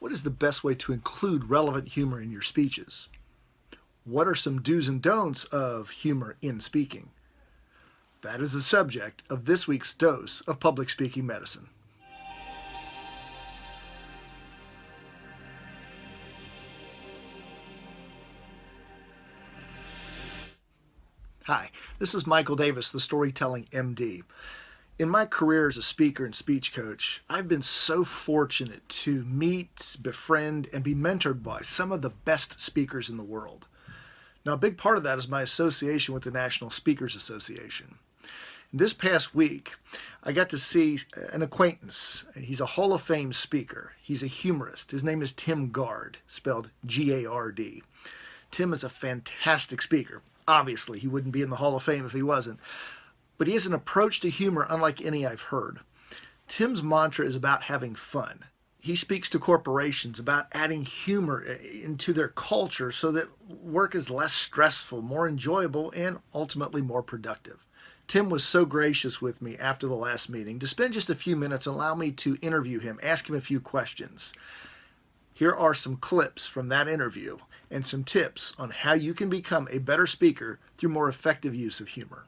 What is the best way to include relevant humor in your speeches? What are some do's and don'ts of humor in speaking? That is the subject of this week's dose of public speaking medicine. Hi, this is Michael Davis, the Storytelling MD. In my career as a speaker and speech coach, I've been so fortunate to meet, befriend, and be mentored by some of the best speakers in the world. Now, a big part of that is my association with the National Speakers Association. This past week, I got to see an acquaintance. He's a Hall of Fame speaker. He's a humorist. His name is Tim Gard, spelled G-A-R-D. Tim is a fantastic speaker. Obviously, he wouldn't be in the Hall of Fame if he wasn't. But he has an approach to humor unlike any I've heard. Tim's mantra is about having fun. He speaks to corporations about adding humor into their culture so that work is less stressful, more enjoyable, and ultimately more productive. Tim was so gracious with me after the last meeting to spend just a few minutes and allow me to interview him, ask him a few questions. Here are some clips from that interview and some tips on how you can become a better speaker through more effective use of humor.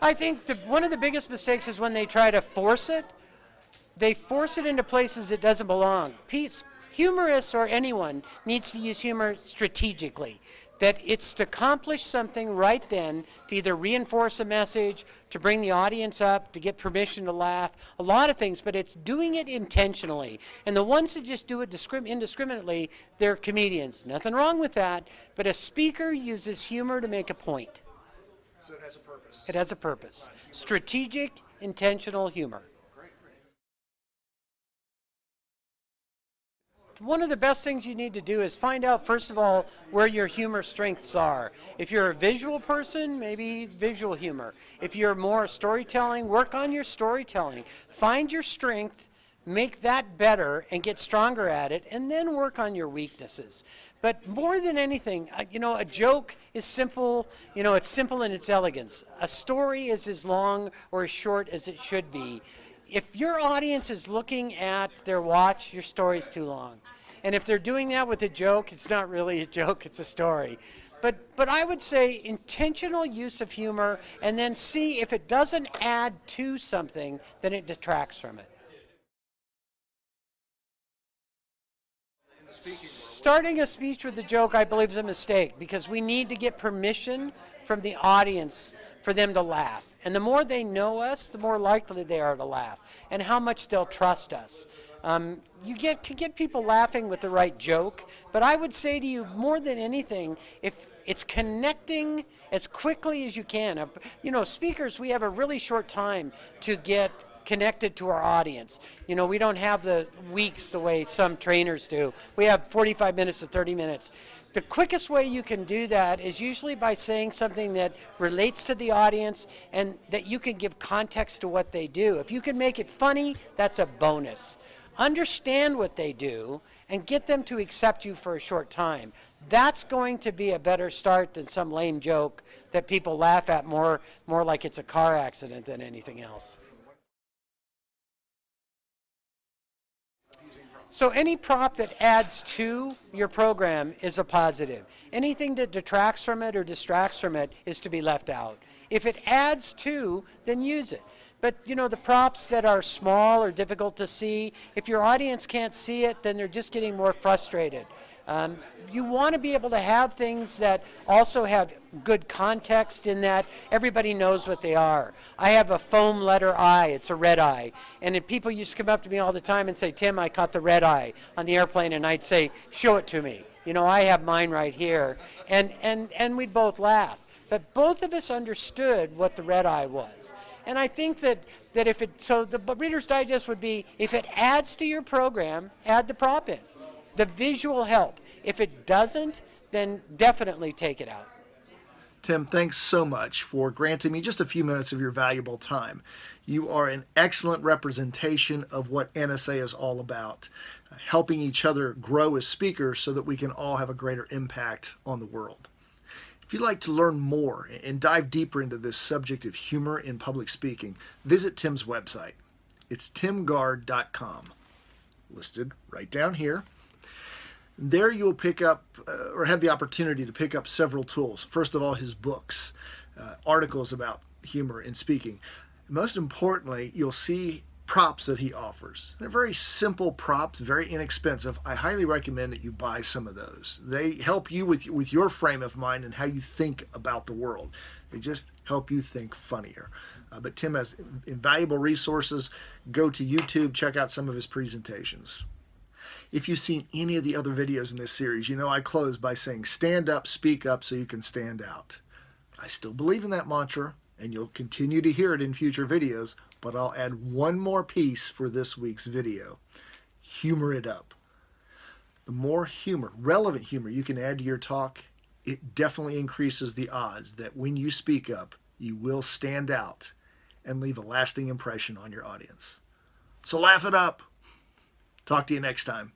I think one of the biggest mistakes is when they try to force it. They force it into places it doesn't belong. Humorists or anyone needs to use humor strategically. That it's to accomplish something right then, to either reinforce a message, to bring the audience up, to get permission to laugh, a lot of things, but it's doing it intentionally. And the ones that just do it indiscriminately, they're comedians. Nothing wrong with that, but a speaker uses humor to make a point. So it has a purpose. It has a purpose. Strategic, intentional humor. One of the best things you need to do is find out, first of all, where your humor strengths are. If you're a visual person, maybe visual humor. If you're more storytelling, work on your storytelling. Find your strength, make that better, and get stronger at it, and then work on your weaknesses. But more than anything, a joke is simple, it's simple in its elegance. A story is as long or as short as it should be. If your audience is looking at their watch, your story's too long. And if they're doing that with a joke, it's not really a joke, it's a story. But I would say intentional use of humor, and then see if it doesn't add to something, then it detracts from it. Starting a speech with a joke, I believe, is a mistake, because we need to get permission from the audience for them to laugh. And the more they know us, the more likely they are to laugh, and how much they'll trust us. You can get people laughing with the right joke, but I would say to you, more than anything, if it's connecting as quickly as you can. Speakers, we have a really short time to get connected to our audience. We don't have the weeks the way some trainers do. We have 45 minutes to 30 minutes. The quickest way you can do that is usually by saying something that relates to the audience and that you can give context to what they do. If you can make it funny, that's a bonus. Understand what they do and get them to accept you for a short time. That's going to be a better start than some lame joke that people laugh at more like it's a car accident than anything else. So any prop that adds to your program is a positive. Anything that detracts from it or distracts from it is to be left out. If it adds to, then use it. But the props that are small or difficult to see, if your audience can't see it, then they're just getting more frustrated. You want to be able to have things that also have good context in that everybody knows what they are. I have a foam letter I, it's a red eye. And people used to come up to me all the time and say, Tim, I caught the red eye on the airplane, and I'd say, show it to me. I have mine right here. And we'd both laugh. But both of us understood what the red eye was. And I think that the Reader's Digest would be, if it adds to your program, add the prop in. The visual help. If it doesn't, then definitely take it out. Tim, thanks so much for granting me just a few minutes of your valuable time. You are an excellent representation of what NSA is all about, helping each other grow as speakers so that we can all have a greater impact on the world. If you'd like to learn more and dive deeper into this subject of humor in public speaking, visit Tim's website, It's timgard.com, listed right down here. There you'll pick up or have the opportunity to pick up several tools. First of all, his books, articles about humor and speaking. Most importantly, you'll see props that he offers. They're very simple props, very inexpensive. I highly recommend that you buy some of those. They help you with your frame of mind and how you think about the world. They just help you think funnier. But Tim has invaluable resources. Go to YouTube, check out some of his presentations. If you've seen any of the other videos in this series, you know I close by saying stand up, speak up so you can stand out. I still believe in that mantra, and you'll continue to hear it in future videos, but I'll add one more piece for this week's video. Humor it up. The more humor, relevant humor you can add to your talk, it definitely increases the odds that when you speak up, you will stand out and leave a lasting impression on your audience. So laugh it up. Talk to you next time.